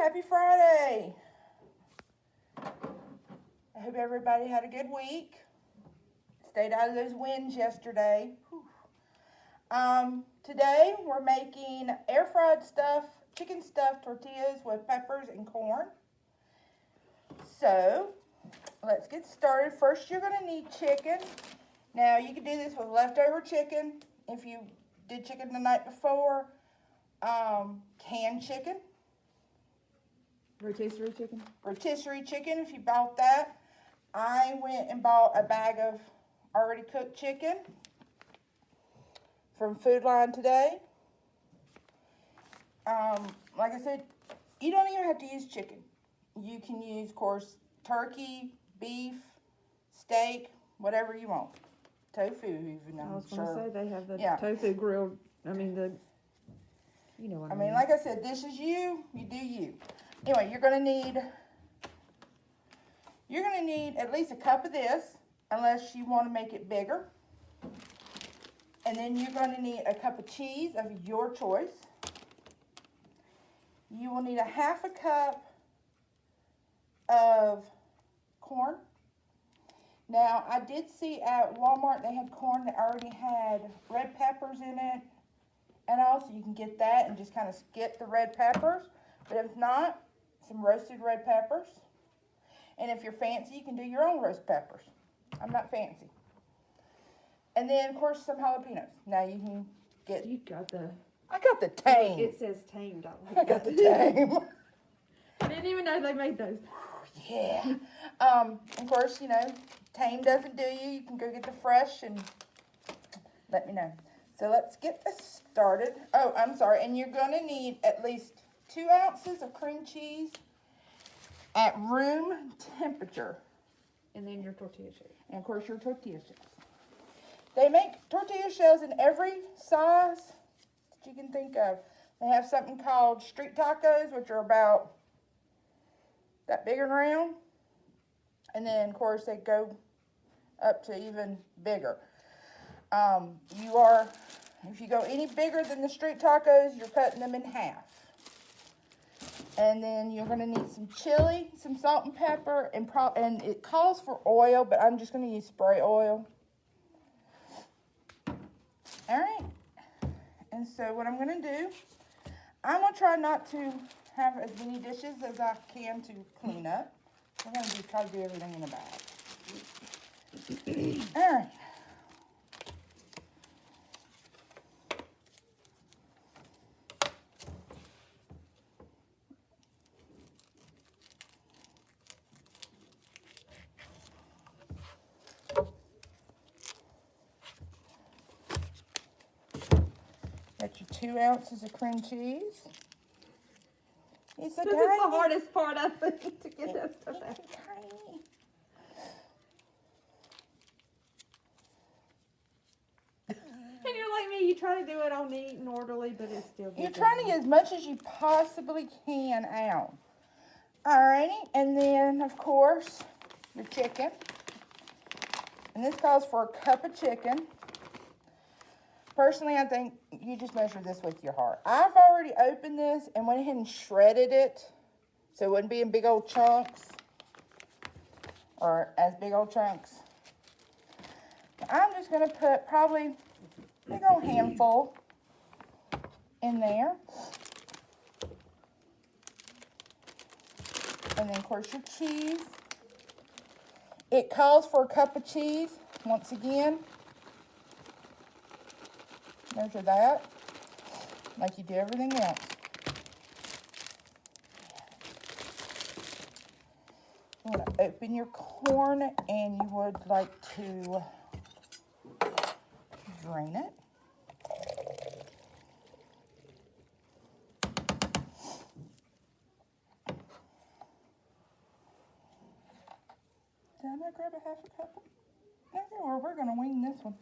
Happy Friday. I hope everybody had a good week. Stayed out of those winds yesterday. Today we're making air fried chicken stuffed tortillas with peppers and corn. So let's get started. First you're going to need chicken. Now you can do this with leftover chicken if you did chicken the night before. Canned chicken. Rotisserie chicken? Rotisserie chicken if you bought that. I went and bought a bag of already cooked chicken from Food Line today. Like I said, you don't even have to use chicken. You can use, of course, turkey, beef, steak, whatever you want. Tofu, even, I was I'm going to sure. say they have the Yeah. tofu grilled. You know what I mean. Like I said, this is you do you. Anyway, you're going to need at least a cup of this, unless you want to make it bigger. And then you're going to need a cup of cheese of your choice. You will need a half a cup of corn. Now, I did see at Walmart they had corn that already had red peppers in it. And also you can get that and just kind of skip the red peppers. But if not, some roasted red peppers. And if you're fancy, you can do your own roast peppers. I'm not fancy. And then, of course, some jalapenos. Now you can get... You got the... I got the tame. It says tamed. I got the tame. I didn't even know they made those. Yeah. Of course, tame doesn't do you. You can go get the fresh and let me know. So let's get this started. Oh, I'm sorry. And you're going to need at least 2 ounces of cream cheese at room temperature. And then your tortilla shells. And, of course, your tortilla shells. They make tortilla shells in every size that you can think of. They have something called street tacos, which are about that big and round. And then, of course, they go up to even bigger. If you go any bigger than the street tacos, you're cutting them in half. And then you're going to need some chili, some salt and pepper, and it calls for oil, but I'm just going to use spray oil. All right. And so what I'm going to do, I'm going to try not to have as many dishes as I can to clean up. I'm going to try to do everything in a bag. All right. Got your 2 ounces of cream cheese. It's This is the hardest part, I think, to get that stuff out. Tiny. And you're like me, you try to do it all neat and orderly, but it's still good. You're trying to get as much as you possibly can out. Alrighty, and then, of course, your chicken. And this calls for a cup of chicken. Personally, I think you just measure this with your heart. I've already opened this and went ahead and shredded it so it wouldn't be in big old chunks or as big old chunks. I'm just going to put probably a big old handful in there. And then, of course, your cheese. It calls for a cup of cheese once again. Measure that like you do everything else. You want to open your corn and you would like to drain it. Did I grab a half a cup? No, or we're going to wing this one.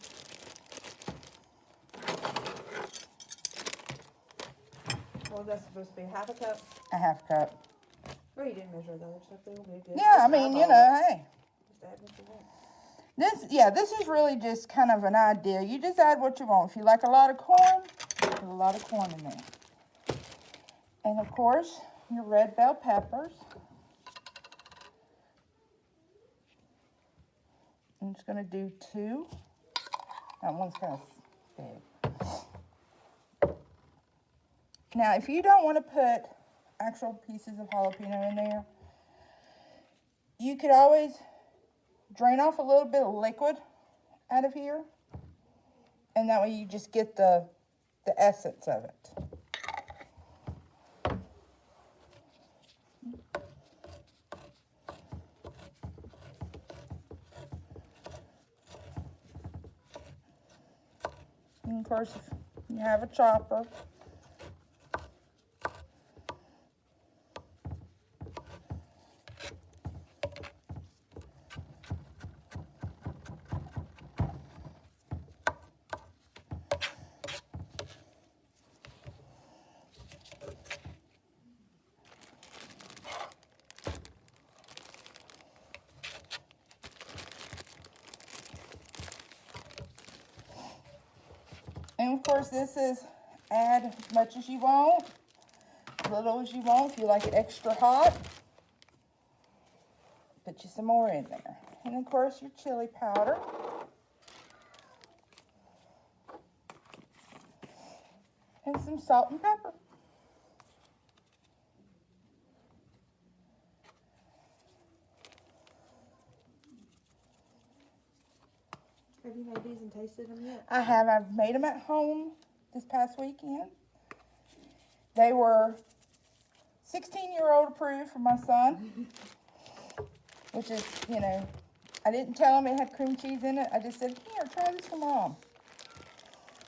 Well, that's supposed to be half a cup. A half cup. Well, you didn't measure the other stuff. They'll be good. Yeah, I mean, hey. Just add what you want. This is really just kind of an idea. You just add what you want. If you like a lot of corn, put a lot of corn in there. And of course, your red bell peppers. I'm just going to do 2. That one's kind of big. Now, if you don't want to put actual pieces of jalapeno in there, you could always drain off a little bit of liquid out of here. And that way you just get the essence of it. And of course, if you have a chopper, and of course, this is add as much as you want, as little as you want. If you like it extra hot, put you some more in there. And of course, your chili powder. And some salt and pepper. Have you made these and tasted them yet? I have. I've made them at home this past weekend. They were 16-year-old approved for my son, which is, you know, I didn't tell him it had cream cheese in it. I just said, here, try this for Mom.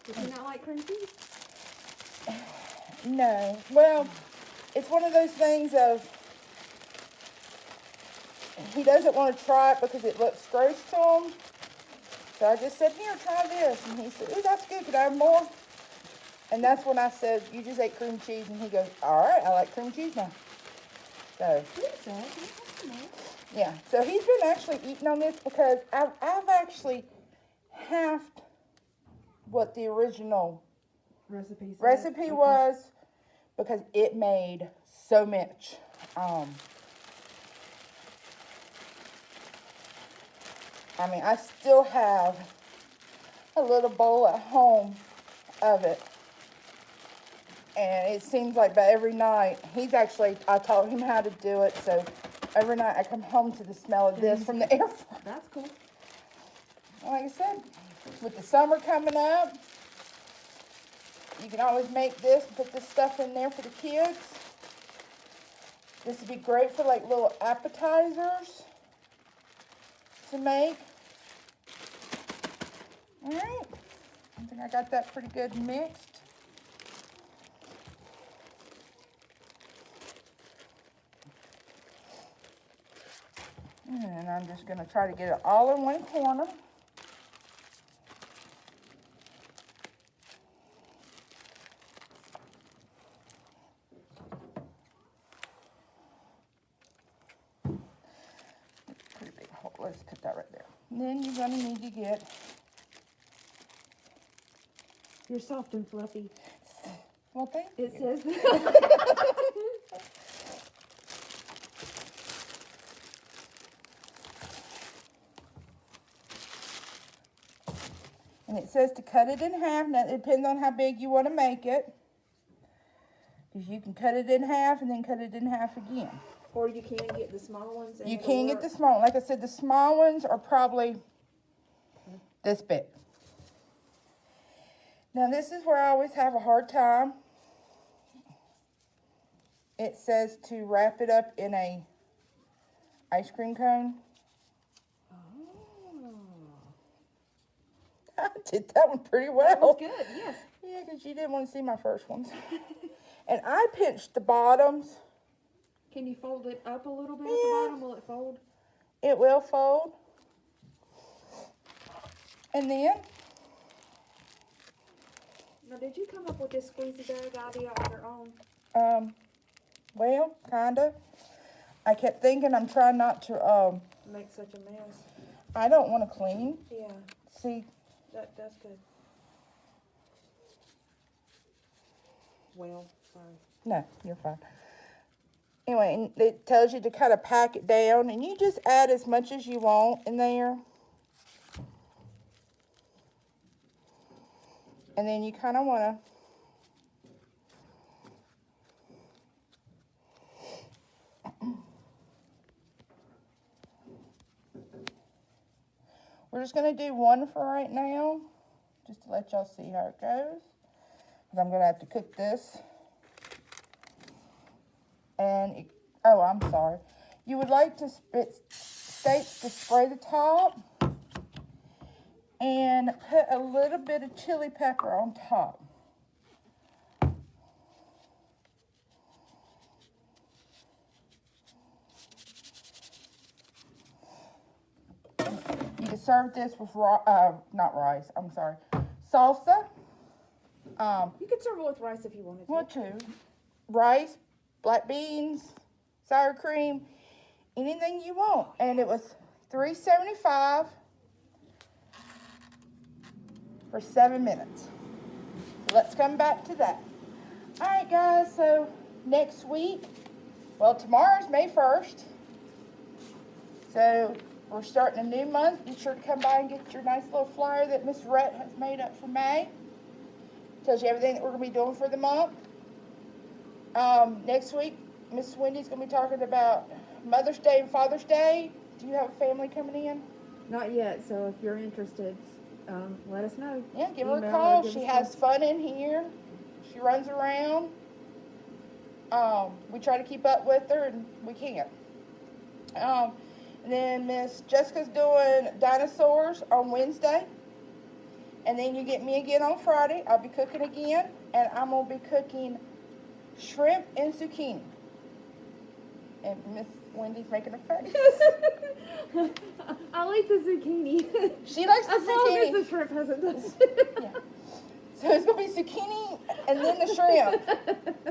Does he not like cream cheese? No. Well, it's one of those things of, he doesn't want to try it because it looks gross to him. So I just said, here, try this. And he said, ooh, that's good. Could I have more? And that's when I said, you just ate cream cheese. And he goes, all right, I like cream cheese now. So, yeah. So he's been actually eating on this because I've actually halved what the original recipe was because it made so much. I mean, I still have a little bowl at home of it. And it seems like by every night, I taught him how to do it. So every night I come home to the smell of this from the air fryer. That's cool. Like I said, with the summer coming up, you can always make this and put this stuff in there for the kids. This would be great for like little appetizers to make. All right, I think I got that pretty good mixed. And I'm just going to try to get it all in one corner. Pretty big hole. Let's put that right there. And then you're going to need to get... You're soft and fluffy. Well, thank you. It says And it says to cut it in half. Now, it depends on how big you want to make it. Because you can cut it in half and then cut it in half again. Or you can get the small ones. You can get the small. Like I said, the small ones are probably this big. Now, this is where I always have a hard time. It says to wrap it up in a ice cream cone. I did that one pretty well. That was good, yes. Yeah, because you didn't want to see my first ones. And I pinched the bottoms. Can you fold it up a little bit at the bottom? Will it fold? It will fold. And then... Now, did you come up with this squeezy bag idea on your own? Well, kinda. I kept thinking I'm trying not to, Make such a mess. I don't want to clean. Yeah, See, that's good. Well, sorry. no, you're fine. Anyway, and it tells you to kind of pack it down, and you just add as much as you want in there. And then you kind of want to, we're just going to do one for right now, just to let y'all see how it goes. Because I'm going to have to cook this. And, oh, I'm sorry. You would like to, it states to spray the top and put a little bit of chili pepper on top. You can serve this with, not rice, I'm sorry, salsa. You could serve it with rice if you wanted to. Want to. Rice, black beans, sour cream, anything you want. And it was $3.75 for 7 minutes. Let's come back to that. All right, guys, so next week, well, tomorrow's May 1st. So we're starting a new month. Be sure to come by and get your nice little flyer that Miss Rhett has made up for May. Tells you everything that we're going to be doing for the month. Next week, Miss Wendy's going to be talking about Mother's Day and Father's Day. Do you have a family coming in? Not yet, so if you're interested, let us know. Yeah, give her a Email call. give She us has fun in here. She runs around. We try to keep up with her, and we can't. And then Miss Jessica's doing dinosaurs on Wednesday. And then you get me again on Friday. I'll be cooking again. And I'm going to be cooking shrimp and zucchini. And Miss Wendy's making a face. I'll eat the zucchini. She likes the as long zucchini. as the shrimp hasn't touched it. Yeah. So it's going to be zucchini and then the shrimp.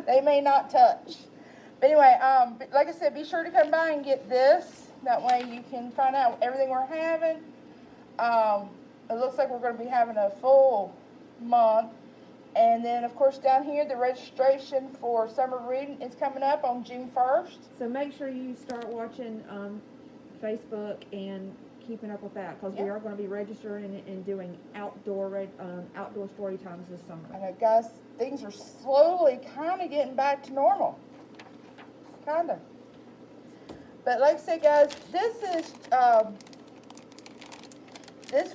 They may not touch. But anyway, like I said, be sure to come by and get this. That way you can find out everything we're having. It looks like we're going to be having a full month. And then, of course, down here, the registration for summer reading is coming up on June 1st. So make sure you start watching Facebook and keeping up with that, because we are going to be registering and doing outdoor story times this summer. I know, guys, things are slowly kind of getting back to normal. Kind of. But like I said, guys, this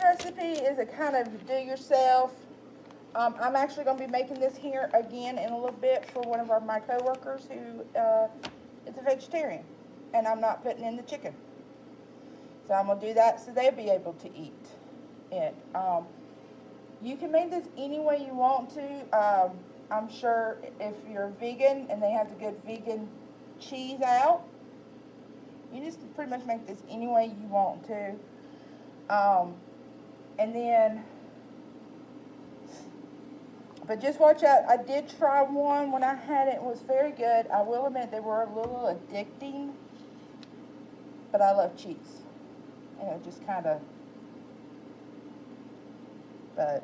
recipe is a kind of do-yourself. I'm actually going to be making this here again in a little bit for one of my co-workers who is a vegetarian. And I'm not putting in the chicken. So I'm going to do that so they'll be able to eat it. You can make this any way you want to. I'm sure if you're vegan and they have the good vegan cheese out, you just pretty much make this any way you want to. And then, but just watch out. I did try one when I had it. It was very good. I will admit they were a little addicting, but I love cheese. And it just kind of, but.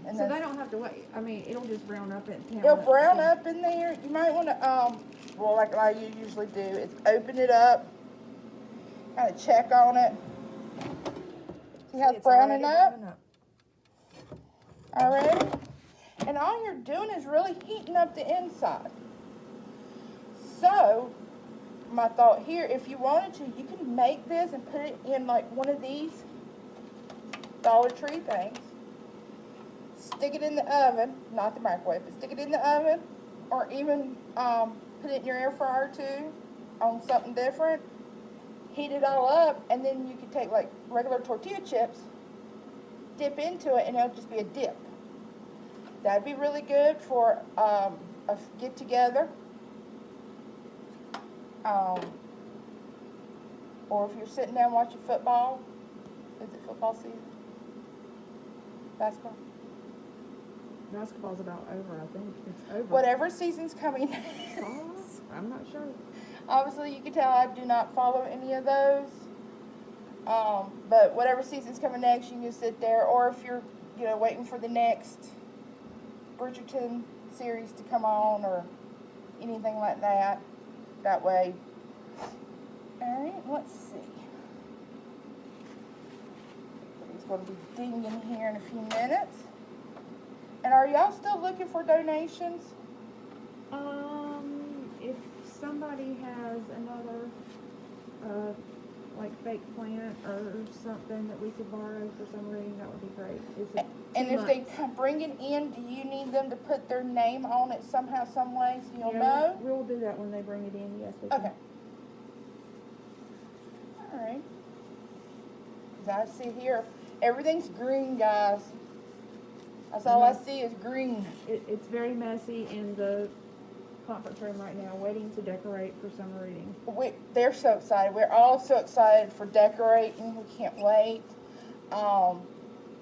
And so they don't have to wait. I mean, it'll just brown up and it'll brown up in there. You might want to, well, like I usually do, is open it up, kind of check on it. See how it's browning up? Alright. And all you're doing is really heating up the inside. So, my thought here, if you wanted to, you can make this and put it in like one of these Dollar Tree things. Stick it in the oven, not the microwave, but stick it in the oven, or even put it in your air fryer too, on something different. Heat it all up, and then you can take like regular tortilla chips, dip into it, and it'll just be a dip. That'd be really good for a get-together. Or if you're sitting down watching football. Is it football season? Basketball? Basketball's about over, I think. It's over. Whatever season's coming. I'm not sure. Obviously, you can tell I do not follow any of those. But whatever season's coming next, you can just sit there. Or if you're, waiting for the next Bridgerton series to come on or anything like that, That way. Alright, let's see. It's going to be dinging here in a few minutes. And are y'all still looking for donations? If somebody has another, like fake plant or something that we could borrow for some reading, that would be great. And if they bring it in, do you need them to put their name on it somehow, some way, so you'll know? We'll do that when they bring it in, yes, we can. Okay. Alright. As I see here, everything's green, guys. That's all I see is green. It's very messy in the conference room right now, waiting to decorate for summer reading. They're so excited. We're all so excited for decorating. We can't wait.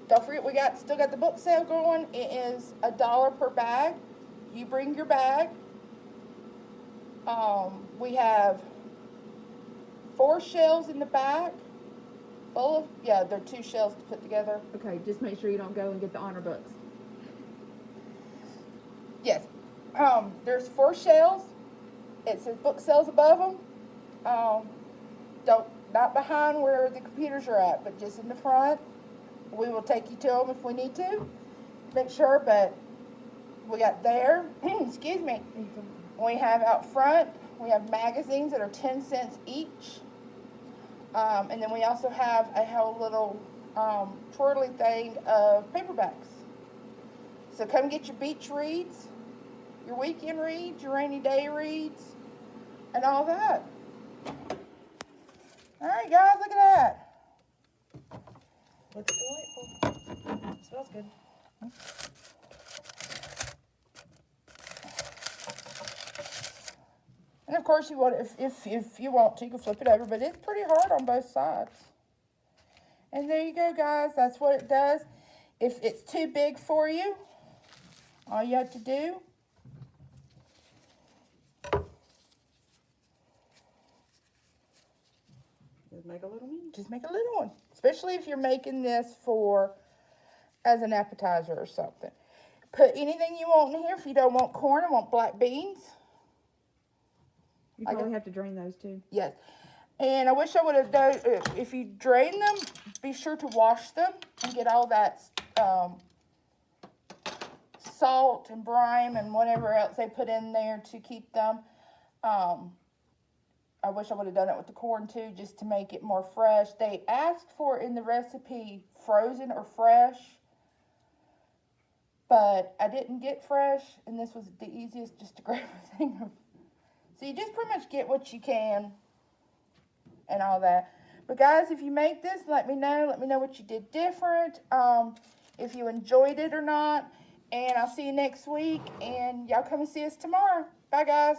Don't forget, we still got the book sale going. It is $1 per bag. You bring your bag. We have 4 shelves in the back. Full of, yeah, they're 2 shelves to put together. Okay, just make sure you don't go and get the honor books. Yes. There's 4 shelves. It says book sales above them. Not behind where the computers are at, but just in the front. We will take you to them if we need to. Make sure, but we got there. Excuse me. We have out front, we have magazines that are 10 cents each. And then we also have a whole little twirly thing of paperbacks. So come get your beach reads, your weekend reads, your rainy day reads, and all that. All right, guys, look at that. Looks delightful. Smells good. And of course, you want if you want to, you can flip it over, but it's pretty hard on both sides. And there you go, guys. That's what it does. If it's too big for you, all you have to do Just make a little mini. just make a little one, especially if you're making this as an appetizer or something. Put anything you want in here. If you don't want corn, I want black beans. You probably have to drain those too. Yes. And I wish I would have done, if you drain them, be sure to wash them and get all that salt and brine and whatever else they put in there to keep them. I wish I would have done it with the corn too, just to make it more fresh. They asked for in the recipe frozen or fresh, but I didn't get fresh, and this was the easiest, just to grab a thing of. So you just pretty much get what you can and all that. But guys, if you make this, let me know. Let me know what you did different, if you enjoyed it or not. And I'll see you next week, and y'all come and see us tomorrow. Bye, guys.